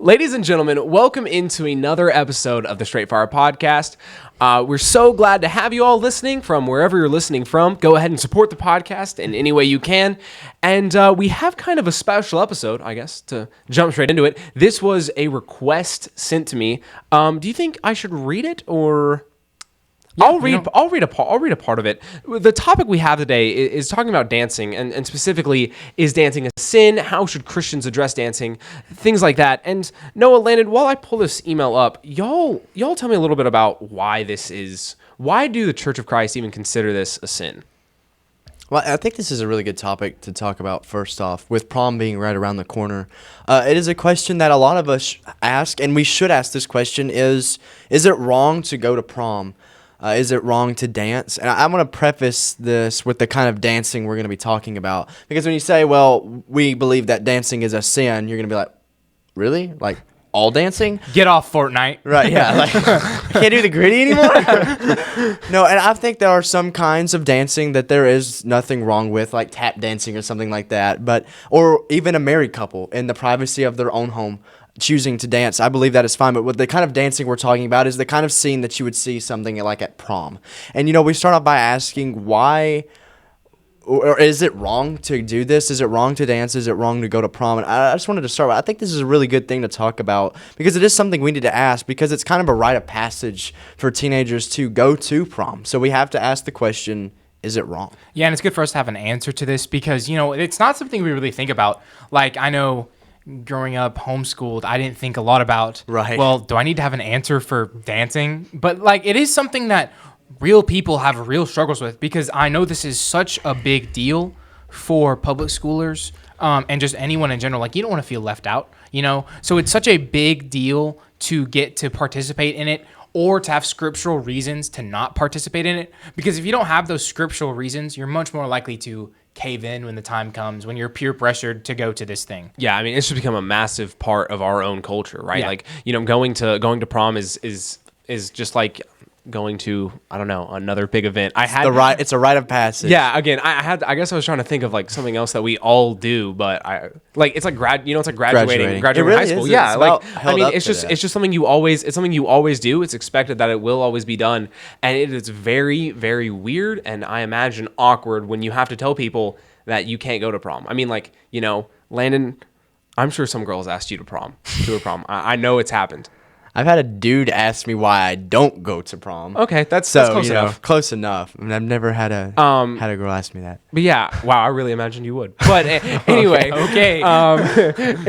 Ladies and gentlemen, welcome into another episode of the Straight Fire Podcast. We're so glad to have you all listening from wherever you're listening from. Go ahead and support the podcast in any way you can. And we have kind of a special episode, I guess, to jump straight into it. This was a request sent to me. Do you think I should read it or... Yeah, I'll read a part of it. The topic we have today is talking about dancing, and specifically, is dancing a sin? How should Christians address dancing? Things like that. And Noah, Landon, while I pull this email up, y'all tell me a little bit about why this is. Why do the Church of Christ even consider this a sin? Well, I think this is a really good topic to talk about first off, with prom being right around the corner. It is a question that a lot of us ask, and we should ask this question, is it wrong to go to prom? Is it wrong to dance? And I'm going to preface this with the kind of dancing we're going to be talking about. Because when you say, well, we believe that dancing is a sin, you're going to be like, really? Like, all dancing? Get off Fortnite. Right, yeah. Like, can't do the gritty anymore? No, and I think there are some kinds of dancing that there is nothing wrong with, like tap dancing or something like that. Or even a married couple in the privacy of their own home choosing to dance. I believe that is fine, but what the kind of dancing we're talking about is the kind of scene that you would see something like at prom. And, we start off by asking why, or is it wrong to do this? Is it wrong to dance? Is it wrong to go to prom? And I just wanted to start with, I think this is a really good thing to talk about because it is something we need to ask because it's kind of a rite of passage for teenagers to go to prom. So we have to ask the question, is it wrong? Yeah, and it's good for us to have an answer to this because, it's not something we really think about. Like, I know growing up homeschooled, I didn't think a lot about, well, do I need to have an answer for dancing? But it is something that real people have real struggles with because I know this is such a big deal for public schoolers and just anyone in general. You don't want to feel left out, So it's such a big deal to get to participate in it or to have scriptural reasons to not participate in it. Because if you don't have those scriptural reasons, you're much more likely to cave in when the time comes, when you're peer pressured to go to this thing. Yeah, I mean, it's just become a massive part of our own culture, right? Yeah. Going to prom is just like going to, I don't know, another big event. It's a rite of passage. Yeah, again, I guess I was trying to think of something else that we all do, but it's like graduating really high school. Is. Yeah, it's just something you always do. It's expected that it will always be done, and it is very, very weird and I imagine awkward when you have to tell people that you can't go to prom. I mean, Landon, I'm sure some girls asked you to a prom. I know it's happened. I've had a dude ask me why I don't go to prom. Okay, that's close enough. Close enough. I mean, I've never had a girl ask me that. But yeah, wow, I really imagined you would. But anyway, okay. Let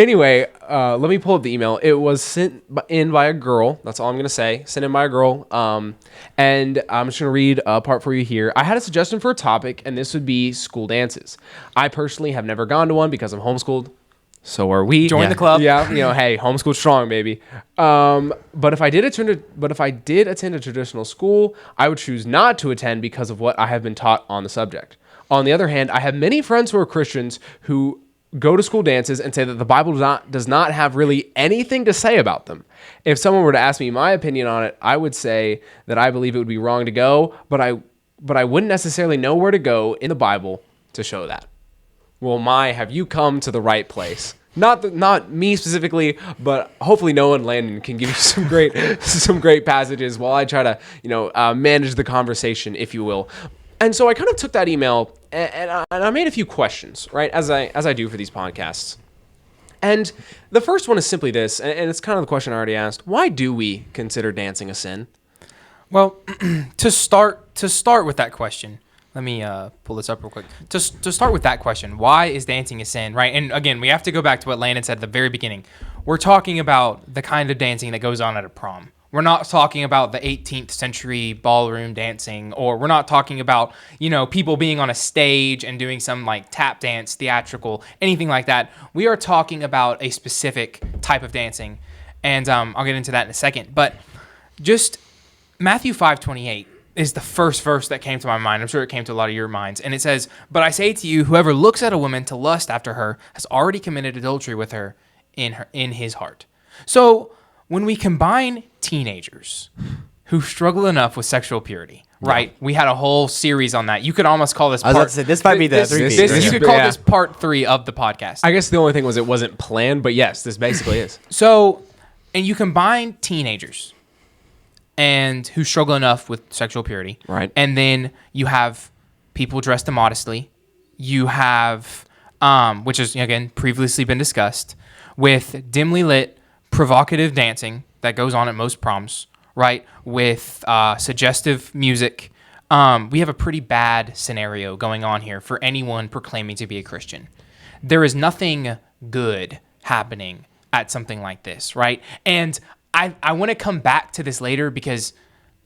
me pull up the email. It was sent in by a girl. That's all I'm gonna say. Sent in by a girl. And I'm just gonna read a part for you here. I had a suggestion for a topic, and this would be school dances. I personally have never gone to one because I'm homeschooled. So are we. Join the club. Yeah, hey, homeschool strong, baby. But if I did attend a traditional school, I would choose not to attend because of what I have been taught on the subject. On the other hand, I have many friends who are Christians who go to school dances and say that the Bible does not have really anything to say about them. If someone were to ask me my opinion on it, I would say that I believe it would be wrong to go, but I wouldn't necessarily know where to go in the Bible to show that. Well, have you come to the right place? Not me specifically, but hopefully Noah and Landon can give you some great passages while I try to manage the conversation, if you will. And so I kind of took that email and I made a few questions, right, as I do for these podcasts. And the first one is simply this, and it's kind of the question I already asked: why do we consider dancing a sin? Well, to start with that question. Let me pull this up real quick. To start with that question, why is dancing a sin, right? And again, we have to go back to what Landon said at the very beginning. We're talking about the kind of dancing that goes on at a prom. We're not talking about the 18th century ballroom dancing, or we're not talking about, people being on a stage and doing some tap dance, theatrical, anything like that. We are talking about a specific type of dancing, and I'll get into that in a second. But just Matthew 5:28. Is the first verse that came to my mind. I'm sure it came to a lot of your minds. And it says, "But I say to you, whoever looks at a woman to lust after her has already committed adultery with her in his heart." So when we combine teenagers who struggle enough with sexual purity. Right, we had a whole series on that. You could almost call this. I was about to say this might be the three. You could call this part 3 of the podcast. I guess the only thing was it wasn't planned, but yes, this basically is. So, and you combine teenagers and who struggle enough with sexual purity, right? And then you have people dressed immodestly. You have, which has again previously been discussed, with dimly lit, provocative dancing that goes on at most proms. Right, with suggestive music. We have a pretty bad scenario going on here for anyone proclaiming to be a Christian. There is nothing good happening at something like this, right? And I want to come back to this later because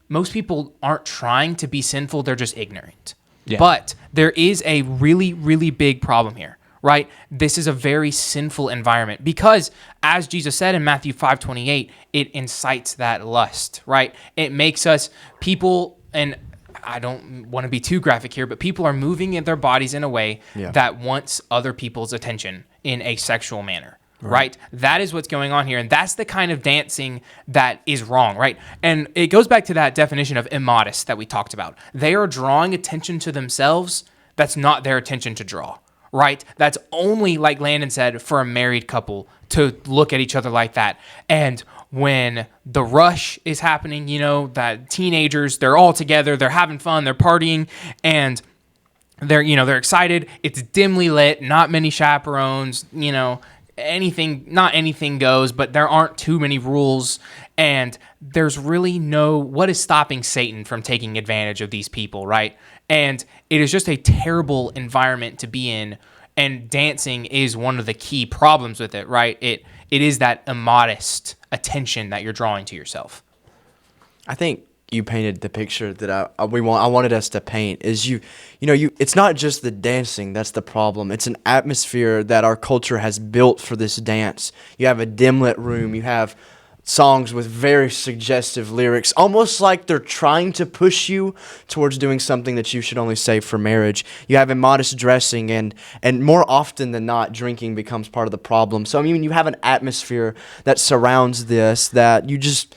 most people aren't trying to be sinful, they're just ignorant. Yeah. But there is a really, really big problem here. Right? This is a very sinful environment because, as Jesus said in Matthew 5:28, it incites that lust, right? It makes us people, and I don't want to be too graphic here, but people are moving in their bodies in a way that wants other people's attention in a sexual manner, right? That is what's going on here, and that's the kind of dancing that is wrong, right? And it goes back to that definition of immodest that we talked about. They are drawing attention to themselves that's not their attention to draw. Right? That's only, like Landon said, for a married couple to look at each other like that. And when the rush is happening, that teenagers, they're all together, they're having fun, they're partying, and they're excited. It's dimly lit, not many chaperones, not anything goes, but there aren't too many rules. And there's really what is stopping Satan from taking advantage of these people, right? And it is just a terrible environment to be in. And dancing is one of the key problems with it, right? It is that immodest attention that you're drawing to yourself. I think you painted the picture that I wanted us to paint. Is it's not just the dancing that's the problem. It's an atmosphere that our culture has built for this dance. You have a dim lit room. You have songs with very suggestive lyrics, almost like they're trying to push you towards doing something that you should only save for marriage. You have immodest dressing, and more often than not, drinking becomes part of the problem. So, I mean, you have an atmosphere that surrounds this that you just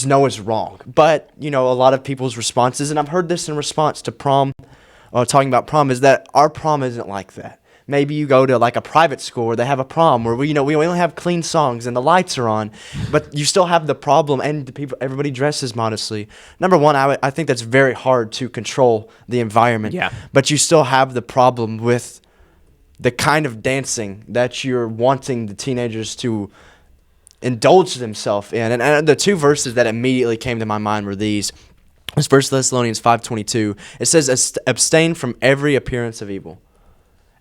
know is wrong. But, a lot of people's responses, and I've heard this in response to prom, talking about prom, is that our prom isn't like that. Maybe you go to like a private school where they have a prom where we only have clean songs and the lights are on, but you still have the problem and everybody dresses modestly. Number one, I think that's very hard to control the environment. Yeah. But you still have the problem with the kind of dancing that you're wanting the teenagers to indulge themselves in. And the two verses that immediately came to my mind were these. It's 1 Thessalonians 5:22. It says, abstain from every appearance of evil.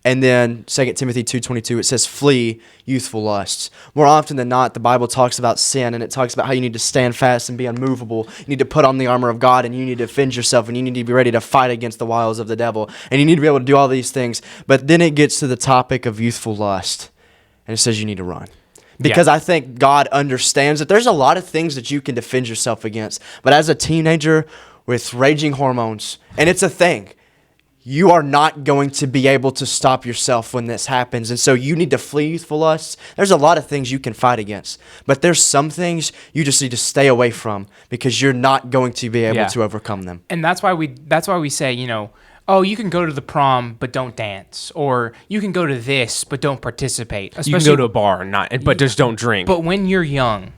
And then 2 Timothy 2:22, it says, flee youthful lusts. More often than not, the Bible talks about sin, and it talks about how you need to stand fast and be unmovable. You need to put on the armor of God, and you need to defend yourself, and you need to be ready to fight against the wiles of the devil. And you need to be able to do all these things. But then it gets to the topic of youthful lust, and it says you need to run. Because I think God understands that there's a lot of things that you can defend yourself against. But as a teenager with raging hormones, and it's a thing, you are not going to be able to stop yourself when this happens. And so you need to flee youthful lusts. There's a lot of things you can fight against. But there's some things you just need to stay away from because you're not going to be able to overcome them. And that's why we say, oh, you can go to the prom, but don't dance. Or you can go to this, but don't participate. You can go to a bar, but just don't drink. But when you're young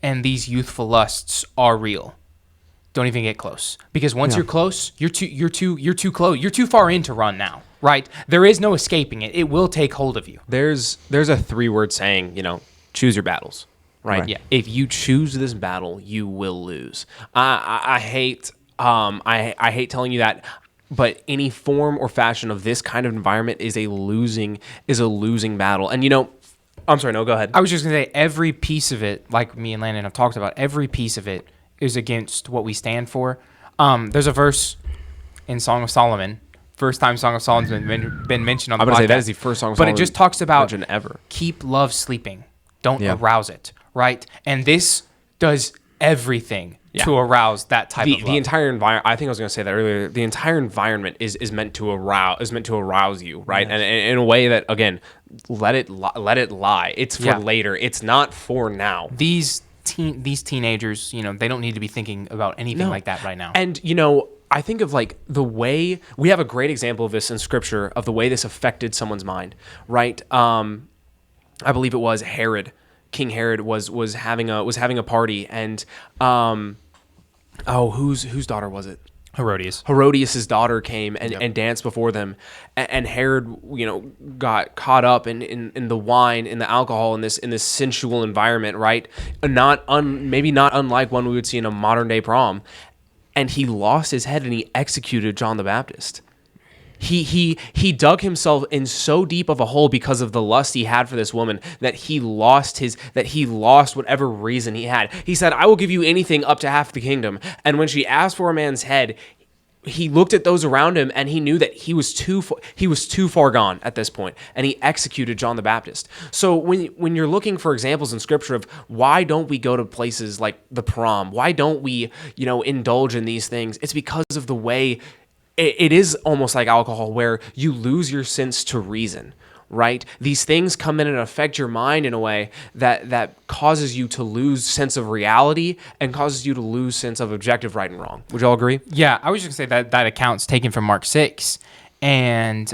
and these youthful lusts are real, don't even get close, because once you're close, you're too close. You're too far in to run now, right? There is no escaping it. It will take hold of you. There's a 3-word saying, choose your battles, right? Yeah. If you choose this battle, you will lose. I hate telling you that, but any form or fashion of this kind of environment is a losing battle. And I'm sorry, no, go ahead. I was just gonna say every piece of it, like me and Landon have talked about, every piece of it is against what we stand for. There's a verse in Song of Solomon. First time Song of Solomon's been mentioned on the podcast. I would say that is the first Song of Solomon. But it just talks about ever. Keep love sleeping. Don't arouse it, right? And this does everything to arouse that type of love. The entire environment, I think I was going to say that earlier, the entire environment is meant to arouse you, right? Yes. And in a way that, again, let it lie. It's for later. It's not for now. these teenagers, they don't need to be thinking about anything like that right now. And, I think of like the way we have a great example of this in scripture of the way this affected someone's mind, right? I believe it was Herod. King Herod was having a party, and whose daughter was it? Herodias's daughter came and danced before them, and Herod, got caught up in the wine, in the alcohol, in this sensual environment, right? Maybe not unlike one we would see in a modern day prom, and he lost his head and he executed John the Baptist. He dug himself in so deep of a hole because of the lust he had for this woman that he lost whatever reason he had. He said, "I will give you anything up to half the kingdom." And when she asked for a man's head, he looked at those around him and he knew that he was too far gone at this point, and he executed John the Baptist. So when you're looking for examples in scripture of why don't we go to places like the prom, why don't we indulge in these things, it's because of the way it is almost like alcohol, where you lose your sense to reason, right? These things come in and affect your mind in a way that causes you to lose sense of reality and causes you to lose sense of objective right and wrong. Would you all agree? Yeah, I was just going to say that account's taken from Mark 6. And,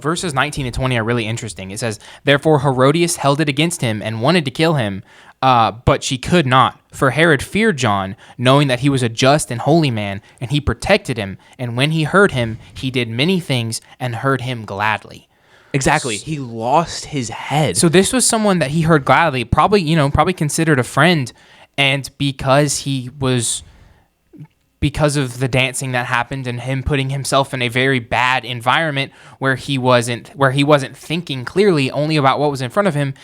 verses 19 and 20 are really interesting. It says, "Therefore Herodias held it against him and wanted to kill him, but she could not. For Herod feared John, knowing that he was a just and holy man, and he protected him. And when he heard him, he did many things and heard him gladly." Exactly. He lost his head. So this was someone that he heard gladly, probably considered a friend. And because of the dancing that happened and him putting himself in a very bad environment where he wasn't thinking clearly only about what was in front of him,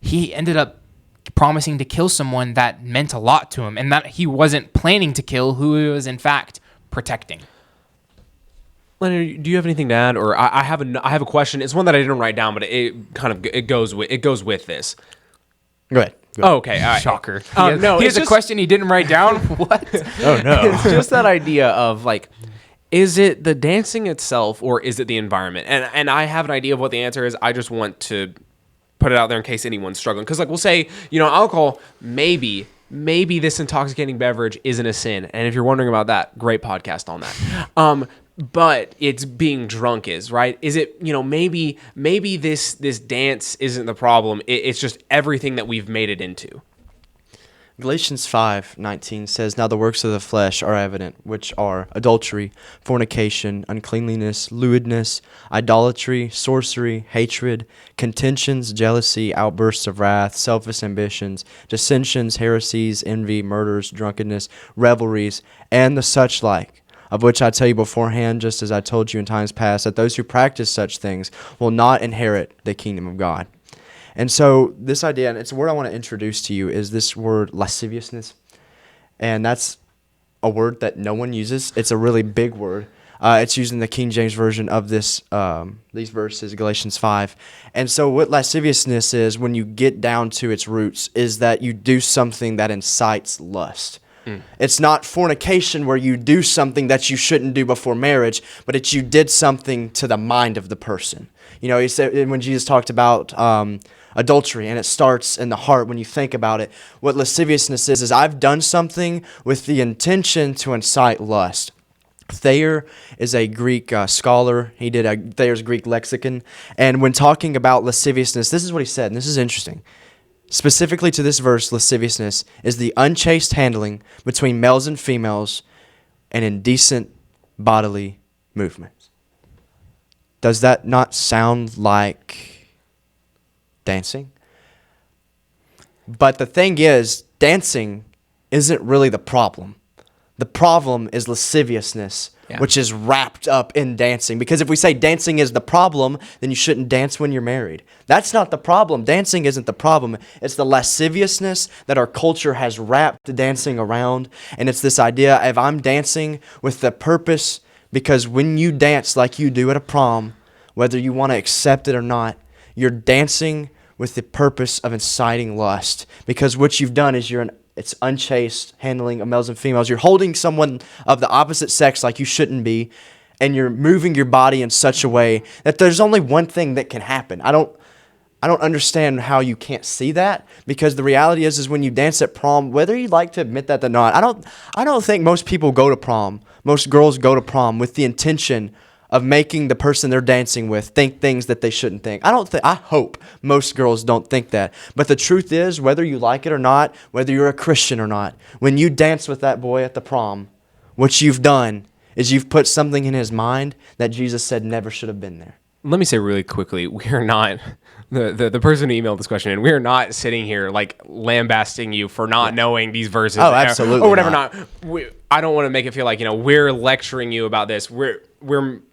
he ended up promising to kill someone that meant a lot to him, and that he wasn't planning to kill, who he was in fact protecting. Leonard, do you have anything to add? Or I have a question. It's one that I didn't write down, but it goes with this. Go ahead. Oh, okay. All right. Shocker. No, here's a question he didn't write down. What? Oh no. It's just that idea of like, is it the dancing itself or is it the environment? And I have an idea of what the answer is. I just want to put it out there in case anyone's struggling. Because like we'll say, alcohol, maybe this intoxicating beverage isn't a sin. And if you're wondering about that, great podcast on that. But it's being drunk is, right? Is it, maybe this dance isn't the problem. It's just everything that we've made it into. Galatians 5:19 says, "Now the works of the flesh are evident, which are adultery, fornication, uncleanliness, lewdness, idolatry, sorcery, hatred, contentions, jealousy, outbursts of wrath, selfish ambitions, dissensions, heresies, envy, murders, drunkenness, revelries, and the such like, of which I tell you beforehand, just as I told you in times past, that those who practice such things will not inherit the kingdom of God." And so this idea, and it's a word I want to introduce to you, is this word lasciviousness. And that's a word that no one uses. It's a really big word. It's used in the King James Version of these verses, Galatians 5. And so what lasciviousness is, when you get down to its roots, is that you do something that incites lust. It's not fornication where you do something that you shouldn't do before marriage, but it's you did something to the mind of the person. He said when Jesus talked about adultery, and it starts in the heart when you think about it. What lasciviousness is I've done something with the intention to incite lust. Thayer is a Greek scholar. He did Thayer's Greek lexicon. And when talking about lasciviousness, this is what he said, and this is interesting. Specifically to this verse, lasciviousness is the unchaste handling between males and females and indecent bodily movements. Does that not sound like dancing? But the thing is, dancing isn't really the problem. The problem is lasciviousness, which is wrapped up in dancing. Because if we say dancing is the problem, then you shouldn't dance when you're married. That's not the problem. Dancing isn't the problem. It's the lasciviousness that our culture has wrapped dancing around. And it's this idea of I'm dancing with the purpose, because when you dance like you do at a prom, whether you want to accept it or not, you're dancing with the purpose of inciting lust. Because what you've done is it's unchaste handling of males and females. You're holding someone of the opposite sex like you shouldn't be, and you're moving your body in such a way that there's only one thing that can happen. I don't understand how you can't see that, because the reality is when you dance at prom, whether you like to admit that or not, I don't think most people go to prom. Most girls go to prom with the intention of making the person they're dancing with think things that they shouldn't think. I hope most girls don't think that. But the truth is, whether you like it or not, whether you're a Christian or not, when you dance with that boy at the prom, what you've done is you've put something in his mind that Jesus said never should have been there. Let me say really quickly, we are not the person who emailed this question in. We are not sitting here like lambasting you for not knowing these verses. Oh, absolutely or whatever. not. I don't want to make it feel like we're lecturing you about this. We're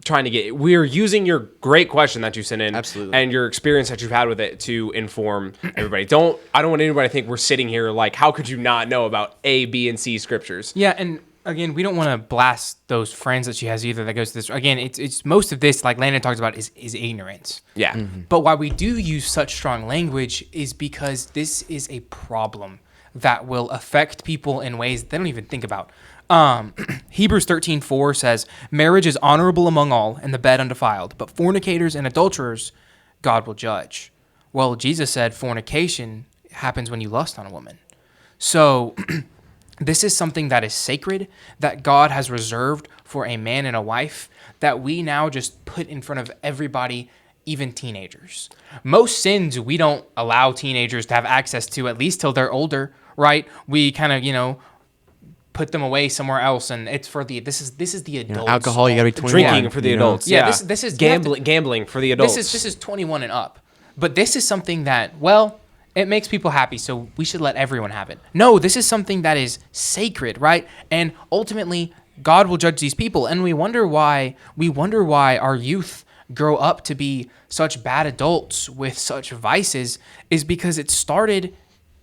trying to we're using your great question that you sent in, absolutely, and your experience that you've had with it to inform everybody. I don't want anybody to think we're sitting here like, how could you not know about A, B, and C scriptures? Yeah, and again, we don't want to blast those friends that she has either that goes to this. Again, it's most of this, like Landon talks about, is ignorance. Yeah. Mm-hmm. But why we do use such strong language is because this is a problem that will affect people in ways they don't even think about. Hebrews 13:4 says, marriage is honorable among all, and the bed undefiled, but fornicators and adulterers God will judge. Well, Jesus said fornication happens when you lust on a woman. So this is something that is sacred, that God has reserved for a man and a wife, that we now just put in front of everybody, even teenagers. Most sins we don't allow teenagers to have access to, at least till they're older, right? We kind of, put them away somewhere else, and it's for this is the adults. Alcohol, you gotta be 21. Drinking for the adults. Yeah, this is gambling for the adults. This is 21 and up. But this is something that, well, it makes people happy, so we should let everyone have it. No, this is something that is sacred, right? And ultimately, God will judge these people, and we wonder why our youth grow up to be such bad adults with such vices, is because it started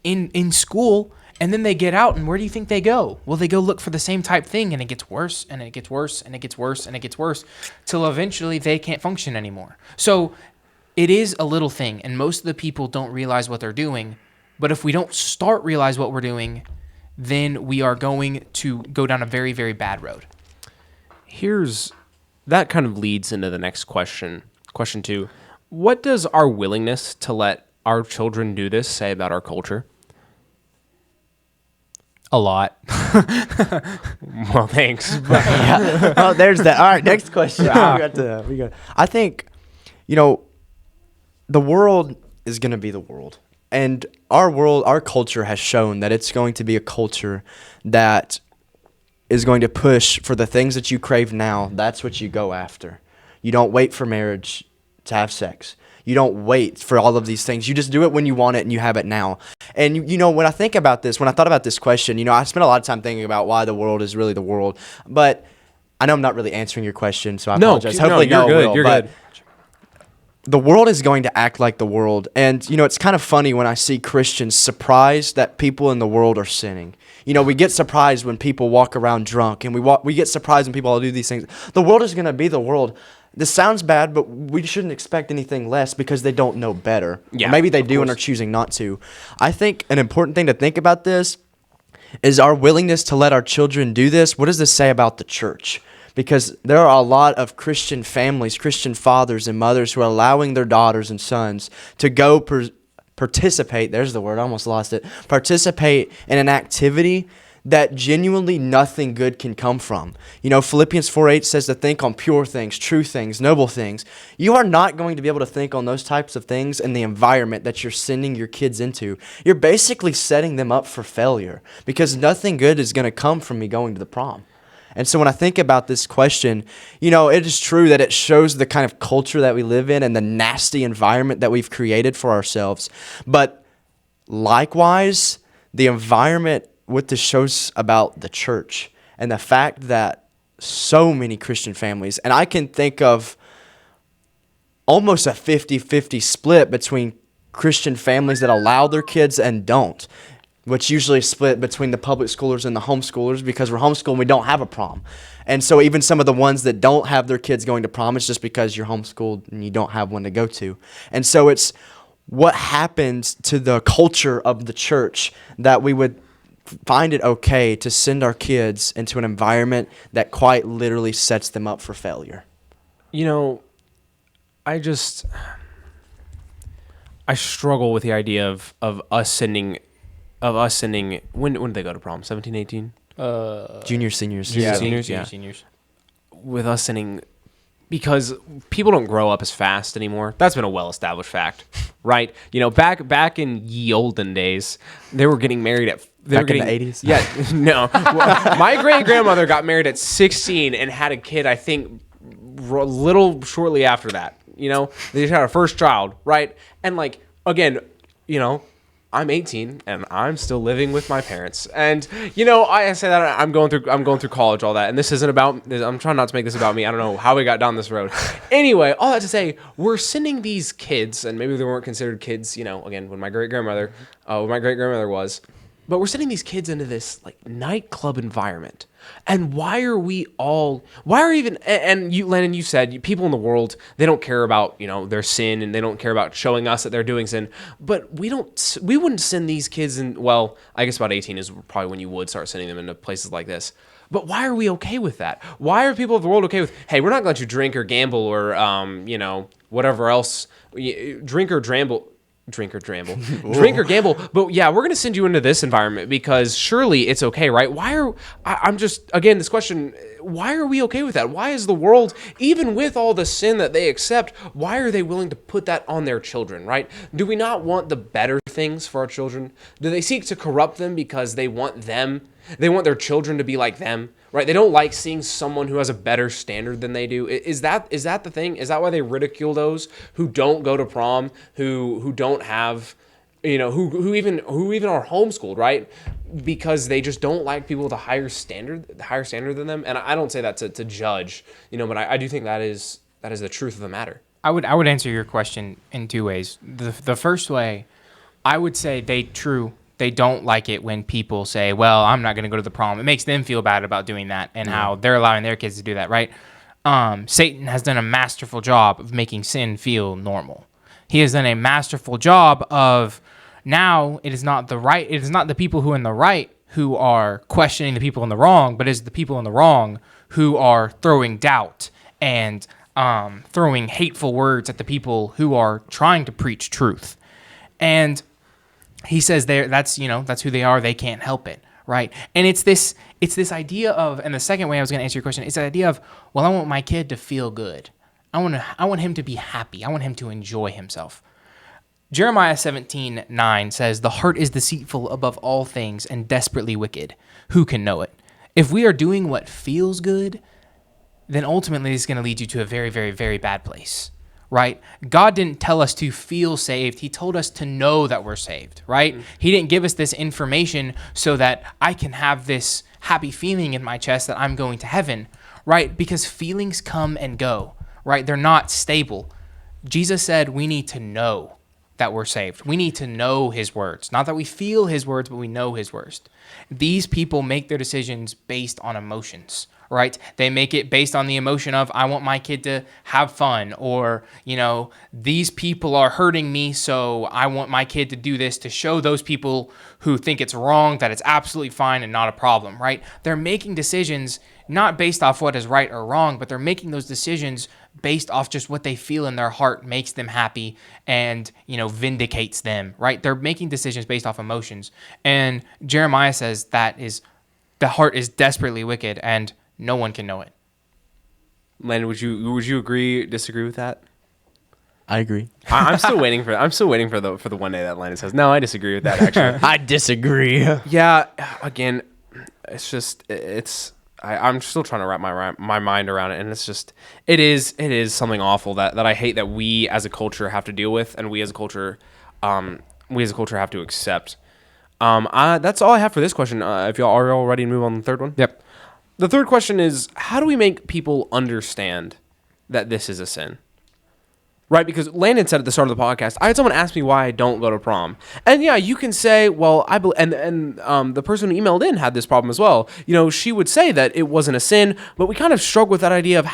in school, and then they get out, and where do you think they go? Well, they go look for the same type thing, and it gets worse, and it gets worse, and it gets worse, and it gets worse, till eventually they can't function anymore. So it is a little thing, and most of the people don't realize what they're doing. But if we don't start realize what we're doing, then we are going to go down a very, very bad road. That kind of leads into the next question. Question 2. What does our willingness to let our children do this say about our culture? A lot. Well, thanks. Yeah. Oh, there's that. All right, next question. We got. I think, the world is going to be the world. And our culture has shown that it's going to be a culture that is going to push for the things that you crave now. That's what you go after. You don't wait for marriage to have sex. You don't wait for all of these things. You just do it when you want it and you have it now. And, when I think about this, when I thought about this question, I spent a lot of time thinking about why the world is really the world. But I know I'm not really answering your question, so I apologize. Hopefully, you're good. will, you're but good. The world is going to act like the world. And, it's kind of funny when I see Christians surprised that people in the world are sinning. We get surprised when people walk around drunk, and we get surprised when people all do these things. The world is going to be the world. This sounds bad, but we shouldn't expect anything less because they don't know better. Yeah, or maybe they do course. and are choosing not to. I think an important thing to think about this is our willingness to let our children do this. What does this say about the church? Because there are a lot of Christian families, Christian fathers and mothers who are allowing their daughters and sons to go participate, there's the word, I almost lost it, participate in an activity that genuinely nothing good can come from. Philippians 4:8 says to think on pure things, true things, noble things. You are not going to be able to think on those types of things in the environment that you're sending your kids into. You're basically setting them up for failure because nothing good is going to come from me going to the prom. And so when I think about this question, it is true that it shows the kind of culture that we live in and the nasty environment that we've created for ourselves. But likewise, the environment, what this shows about the church and the fact that so many Christian families, and I can think of almost a 50-50 split between Christian families that allow their kids and don't, which usually split between the public schoolers and the homeschoolers because we're homeschooled and we don't have a prom. And so even some of the ones that don't have their kids going to prom, it's just because you're homeschooled and you don't have one to go to. And so it's what happens to the culture of the church that we would find it okay to send our kids into an environment that quite literally sets them up for I struggle with the idea of us sending when did they go to prom? 17, 18? Juniors, seniors. Seniors. With us sending, because people don't grow up as fast anymore. That's been a well-established fact, right? Back in ye olden days, they were getting married at In the 80s? Yeah, no. Well, my great-grandmother got married at 16 and had a kid, I think, little shortly after that. They just had a first child, right? And again, I'm 18 and I'm still living with my parents. And I say that I'm going through college, all that. And this isn't about. I'm trying not to make this about me. I don't know how we got down this road. Anyway, all that to say, we're sending these kids, and maybe they weren't considered kids. Again, when my great grandmother was, but we're sending these kids into this nightclub environment. And why are even, and you, Landon, you said people in the world, they don't care about, their sin, and they don't care about showing us that they're doing sin, but we wouldn't send these kids in, well, I guess about 18 is probably when you would start sending them into places like this. But why are we okay with that? Why are people of the world okay with, hey, we're not going to let you drink or gamble or, whatever else, drink or gamble, but yeah, we're going to send you into this environment because surely it's okay, right? This question, why are we okay with that? Why is the world, even with all the sin that they accept, why are they willing to put that on their children, right? Do we not want the better things for our children? Do they seek to corrupt them because they want their children to be like them, right? They don't like seeing someone who has a better standard than they do. Is that the thing? Is that why they ridicule those who don't go to prom, who don't have, who even are homeschooled, right? Because they just don't like people with a higher standard than them. And I don't say that to judge, but I do think that is the truth of the matter. I would answer your question in two ways. The first way, I would say they don't like it when people say, well, I'm not going to go to the prom. It makes them feel bad about doing that and how they're allowing their kids to do that, right? Satan has done a masterful job of making sin feel normal. He has done a masterful job of now it is not the people who are in the right who are questioning the people in the wrong, but it's the people in the wrong who are throwing doubt and throwing hateful words at the people who are trying to preach truth. And he says that's who they are. They can't help it, right? And it's this idea of, and the second way I was going to answer your question, it's the idea of, well, I want my kid to feel good. I want him to be happy. I want him to enjoy himself. Jeremiah 17:9 says, "The heart is deceitful above all things and desperately wicked. Who can know it?" If we are doing what feels good, then ultimately it's going to lead you to a very, very, very bad place. Right? God didn't tell us to feel saved. He told us to know that we're saved, right? Mm-hmm. He didn't give us this information so that I can have this happy feeling in my chest that I'm going to heaven, right? Because feelings come and go, right? They're not stable. Jesus said we need to know that we're saved. We need to know his words. Not that we feel his words, but we know his words. These people make their decisions based on emotions, right? They make it based on the emotion of, I want my kid to have fun, or, these people are hurting me, so I want my kid to do this to show those people who think it's wrong that it's absolutely fine and not a problem, right? They're making decisions not based off what is right or wrong, but they're making those decisions based off just what they feel in their heart makes them happy and, vindicates them, right? They're making decisions based off emotions. And Jeremiah says the heart is desperately wicked and no one can know it. Landon, would you disagree with that? I agree. I'm still waiting for the one day that Landon says, no, I disagree with that, actually. I disagree. Yeah, again, I'm still trying to wrap my mind around it, and it is something awful that I hate that we as a culture have to deal with, and we as a culture have to accept. That's all I have for this question. If y'all are all ready to move on to the third one. Yep. The third question is, how do we make people understand that this is a sin? Right, because Landon said at the start of the podcast, I had someone ask me why I don't go to prom. And yeah, you can say, well, the person who emailed in had this problem as well. She would say that it wasn't a sin, but we kind of struggle with that idea of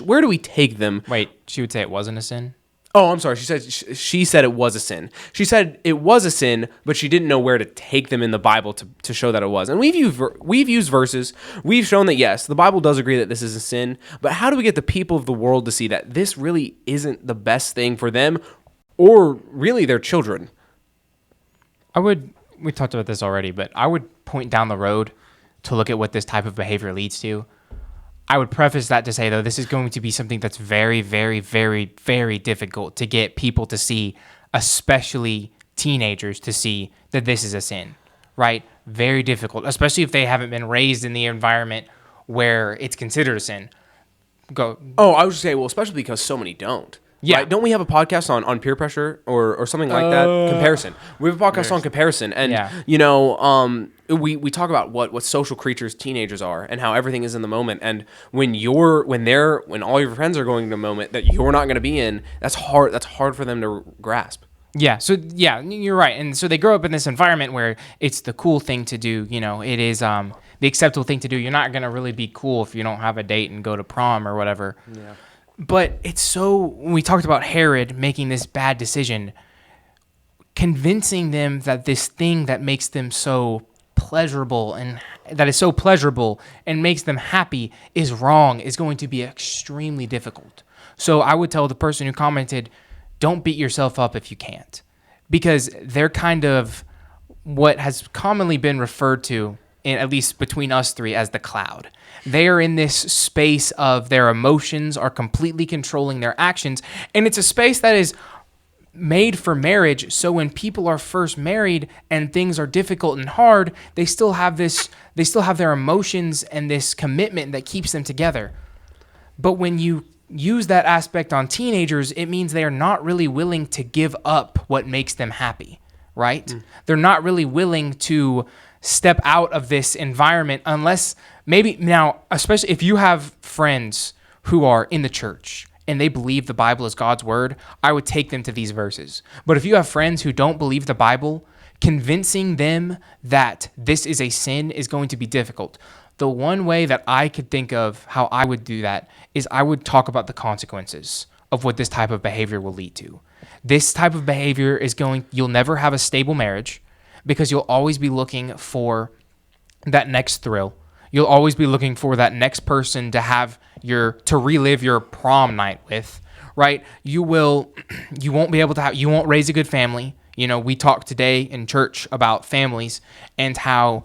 where do we take them? Wait, she would say it wasn't a sin? Oh, I'm sorry. She said it was a sin. She said it was a sin, but she didn't know where to take them in the Bible to show that it was. And we've used verses. We've shown that, yes, the Bible does agree that this is a sin, but how do we get the people of the world to see that this really isn't the best thing for them or really their children. We talked about this already, but I would point down the road to look at what this type of behavior leads to. I would preface that to say, though, this is going to be something that's very, very, very, very difficult to get people to see, especially teenagers, to see that this is a sin, right? Very difficult, especially if they haven't been raised in the environment where it's considered a sin. Go. Oh, I was just saying, well, especially because so many don't. Yeah. Right? Don't we have a podcast on peer pressure or something like that? Comparison. We have a podcast on comparison. And, we talk about what social creatures teenagers are and how everything is in the moment. And when all your friends are going to a moment that you're not going to be in, that's hard for them to grasp. Yeah. So, yeah, you're right. And so they grow up in this environment where it's the cool thing to do. It is the acceptable thing to do. You're not going to really be cool if you don't have a date and go to prom or whatever. Yeah. But when we talked about Herod making this bad decision, convincing them that this thing that makes them so pleasurable and that is so pleasurable and makes them happy is wrong is going to be extremely difficult. So I would tell the person who commented, don't beat yourself up if you can't, because they're kind of what has commonly been referred to, at least between us three, as the cloud. They are in this space of their emotions are completely controlling their actions. And it's a space that is made for marriage. So when people are first married and things are difficult and hard, they still have their emotions and this commitment that keeps them together. But when you use that aspect on teenagers, it means they are not really willing to give up what makes them happy, right? They're not really willing to step out of this environment unless maybe now, especially if you have friends who are in the church and they believe the Bible is God's word, I would take them to these verses. But if you have friends who don't believe the Bible, convincing them that this is a sin is going to be difficult. The one way that I could think of how I would do that is I would talk about the consequences of what this type of behavior will lead to. This type of behavior you'll never have a stable marriage, because you'll always be looking for that next thrill. You'll always be looking for that next person to relive your prom night with, right? You won't raise a good family. We talked today in church about families and how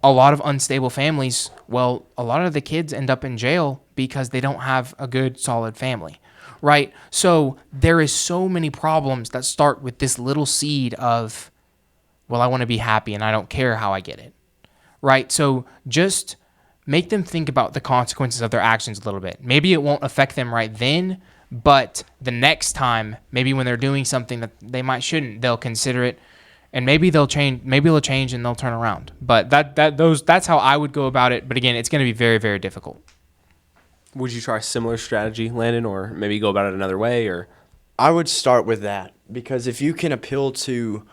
a lot of unstable families, well, a lot of the kids end up in jail because they don't have a good, solid family, right? So there is so many problems that start with this little seed of, well, I want to be happy and I don't care how I get it, right? So just make them think about the consequences of their actions a little bit. Maybe it won't affect them right then, but the next time, maybe when they're doing something that they might shouldn't, they'll consider it, and maybe they'll change. Maybe they'll change and they'll turn around. But that's how I would go about it. But again, it's going to be very, very difficult. Would you try a similar strategy, Landon, or maybe go about it another way? Or I would start with that, because if you can appeal to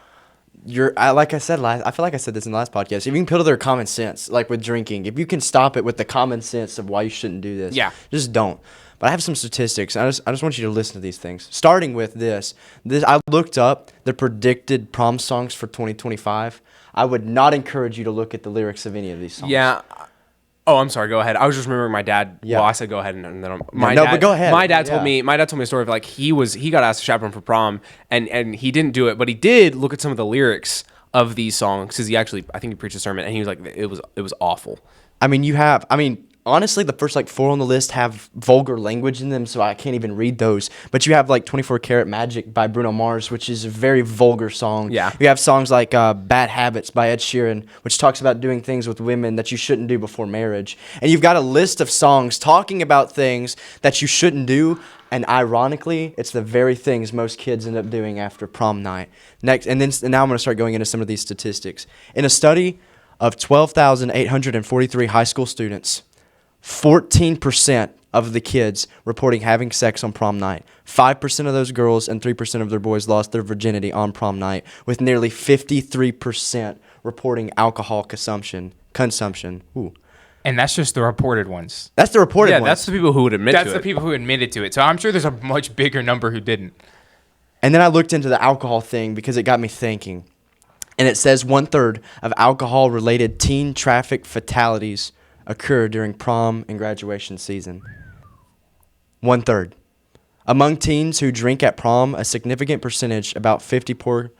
like I said I feel like I said this in the last podcast. If you can appeal to their common sense, like with drinking, if you can stop it with the common sense of why you shouldn't do this, just don't. But I have some statistics. I just want you to listen to these things. Starting with this, I looked up the predicted prom songs for 2025. I would not encourage you to look at the lyrics of any of these songs. Yeah. Oh, I'm sorry. Go ahead. I was just remembering my dad. Yeah. Well, I said go ahead, and then but go ahead. My dad told me a story of like he got asked to chaperone for prom, and he didn't do it, but he did look at some of the lyrics of these songs because I think he preached a sermon, and he was like, it was awful. Honestly, the first 4 on the list have vulgar language in them, so I can't even read those. But you have 24 Karat Magic by Bruno Mars, which is a very vulgar song. Yeah. You have songs like Bad Habits by Ed Sheeran, which talks about doing things with women that you shouldn't do before marriage. And you've got a list of songs talking about things that you shouldn't do, and ironically, it's the very things most kids end up doing after prom night. Now I'm going to start going into some of these statistics. In a study of 12,843 high school students, 14% of the kids reporting having sex on prom night. 5% of those girls and 3% of their boys lost their virginity on prom night, with nearly 53% reporting alcohol consumption. Ooh. And that's just the reported ones. That's the reported ones. Yeah, that's the people who would admit to it. That's the people who admitted to it. So I'm sure there's a much bigger number who didn't. And then I looked into the alcohol thing because it got me thinking. And it says 1/3 of alcohol-related teen traffic fatalities occur during prom and graduation season. 1/3. Among teens who drink at prom, a significant percentage, about 54,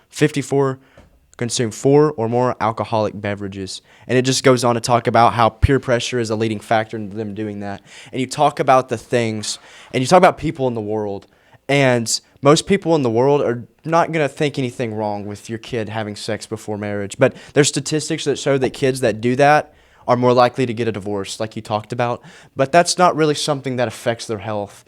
consume 4 or more alcoholic beverages. And it just goes on to talk about how peer pressure is a leading factor in them doing that. And you talk about the things, and you talk about people in the world. And most people in the world are not going to think anything wrong with your kid having sex before marriage. But there's statistics that show that kids that do that are more likely to get a divorce, like you talked about. But that's not really something that affects their health.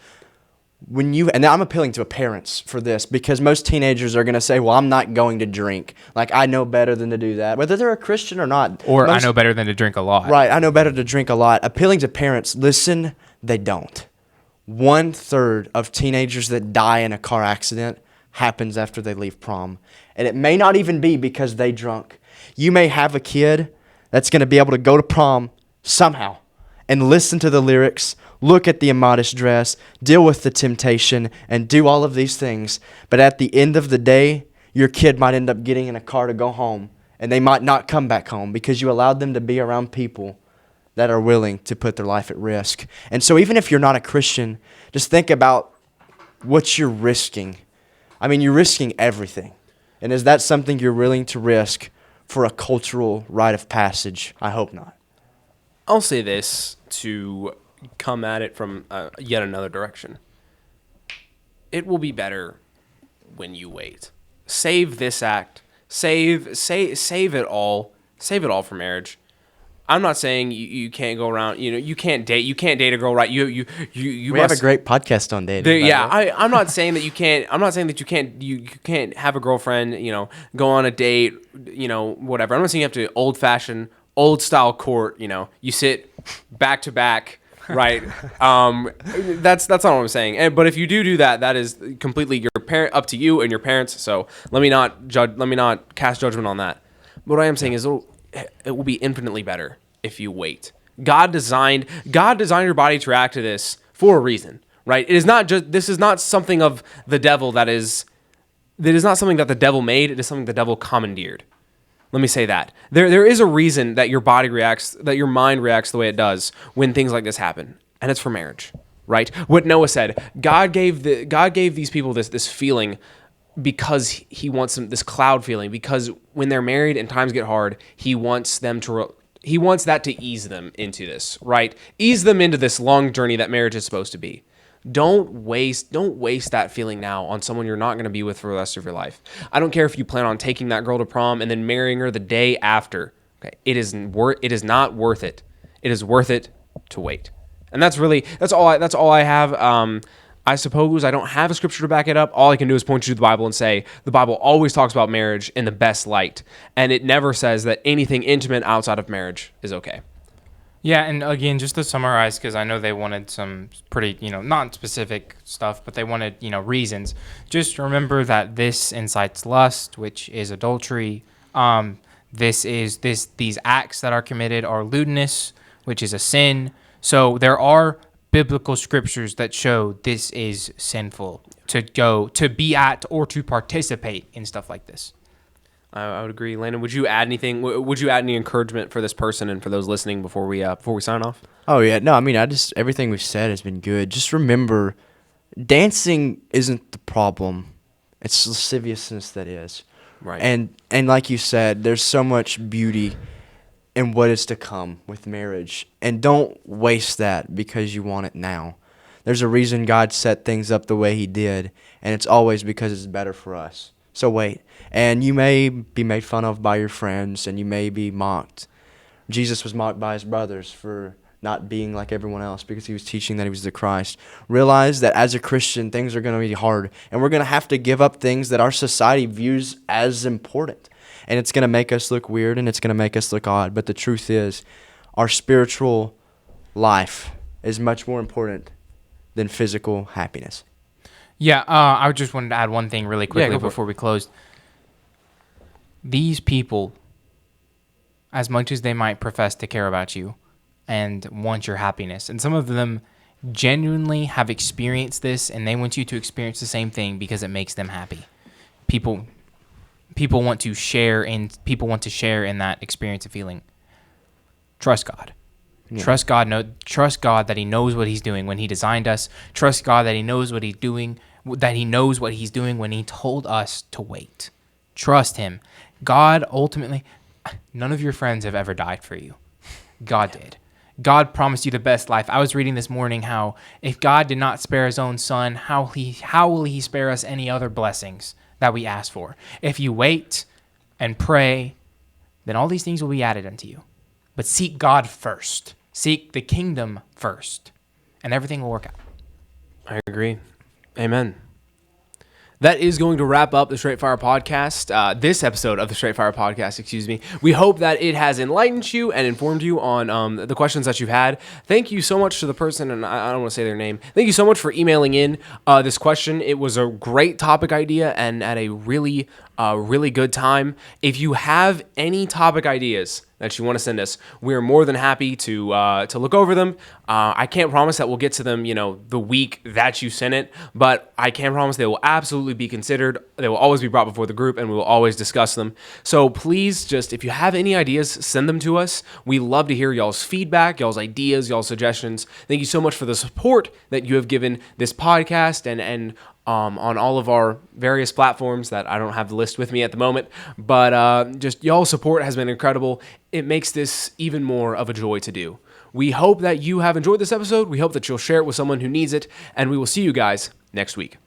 And I'm appealing to parents for this, because most teenagers are going to say, well, I'm not going to drink. Like, I know better than to do that, whether they're a Christian or not. Or I know better than to drink a lot. Right, I know better to drink a lot. Appealing to parents, listen, they don't. 1/3 of teenagers that die in a car accident happens after they leave prom. And it may not even be because they drunk. You may have a kid that's going to be able to go to prom somehow and listen to the lyrics, look at the immodest dress, deal with the temptation, and do all of these things. But at the end of the day, your kid might end up getting in a car to go home, and they might not come back home because you allowed them to be around people that are willing to put their life at risk. And so even if you're not a Christian, just think about what you're risking. I mean, you're risking everything. And is that something you're willing to risk for a cultural rite of passage? I hope not. I'll say this to come at it from yet another direction. It will be better when you wait. Save this act. Save it all. Save it all for marriage. I'm not saying you can't go around. You can't date. You can't date a girl, right? You We have a great podcast on dating. I'm not saying that you can't. I'm not saying that you can't have a girlfriend. Go on a date. Whatever. I'm not saying you have to old style court. You sit back to back. Right. That's not what I'm saying. But if you do that, that is completely up to you and your parents. So let me not cast judgment on that. But what I am saying is it will be infinitely better if you wait. God designed your body to react to this for a reason, right? This is not something of the devil that is not something that the devil made. It is something the devil commandeered. Let me say that. There is a reason that your body reacts, that your mind reacts the way it does when things like this happen. And it's for marriage, right? What Noah said, God gave these people this feeling because he wants them, this cloud feeling, because when they're married and times get hard, he wants that to ease them into this, right? Ease them into this long journey that marriage is supposed to be. Don't waste that feeling now on someone you're not going to be with for the rest of your life. I don't care if you plan on taking that girl to prom and then marrying her the day after. Okay, it is not worth it. It is worth it to wait. And that's all I have. I suppose I don't have a scripture to back it up. All I can do is point you to the Bible and say the Bible always talks about marriage in the best light, and it never says that anything intimate outside of marriage is okay. Yeah, and again, just to summarize, because I know they wanted some pretty, not specific stuff, but they wanted, reasons. Just remember that this incites lust, which is adultery. These acts that are committed are lewdness, which is a sin. So there are biblical scriptures that show this is sinful to be at or to participate in stuff like this. I would agree. Landon, would you add anything? Would you add any encouragement for this person and for those listening before we sign off? Oh yeah, no. I mean, everything we've said has been good. Just remember, dancing isn't the problem; it's lasciviousness that is. Right. And like you said, there's so much beauty in what is to come with marriage, and don't waste that because you want it now. There's a reason God set things up the way He did, and it's always because it's better for us. So wait. And you may be made fun of by your friends, and you may be mocked. Jesus was mocked by His brothers for not being like everyone else because He was teaching that He was the Christ. Realize that as a Christian, things are going to be hard, and we're going to have to give up things that our society views as important. And it's going to make us look weird, and it's going to make us look odd. But the truth is, our spiritual life is much more important than physical happiness. Yeah, I just wanted to add one thing really quickly before we closed. These people, as much as they might profess to care about you and want your happiness, and some of them genuinely have experienced this, and they want you to experience the same thing because it makes them happy. People want to share in that experience of feeling. Trust God. Trust God. Trust God that He knows what He's doing when He designed us. Trust God that He knows what He's doing. That He knows what He's doing when He told us to wait. Trust Him. God ultimately. None of your friends have ever died for you. God did. God promised you the best life. I was reading this morning how if God did not spare His own Son, how will He spare us any other blessings that we ask for? If you wait and pray, then all these things will be added unto you. But seek God first. Seek the kingdom first, and everything will work out. I agree. Amen. That is going to wrap up the Straight Fire Podcast, this episode of the Straight Fire Podcast, excuse me. We hope that it has enlightened you and informed you on the questions that you've had. Thank you so much to the person, and I don't want to say their name. Thank you so much for emailing in this question. It was a great topic idea and at a really good time. If you have any topic ideas that you want to send us, we are more than happy to look over them. I can't promise that we'll get to them, the week that you send it, but I can promise they will absolutely be considered. They will always be brought before the group, and we will always discuss them. So please, just if you have any ideas, send them to us. We love to hear y'all's feedback, y'all's ideas, y'all's suggestions. Thank you so much for the support that you have given this podcast and on all of our various platforms that I don't have the list with me at the moment, but just y'all's support has been incredible. It makes this even more of a joy to do. We hope that you have enjoyed this episode. We hope that you'll share it with someone who needs it, and we will see you guys next week.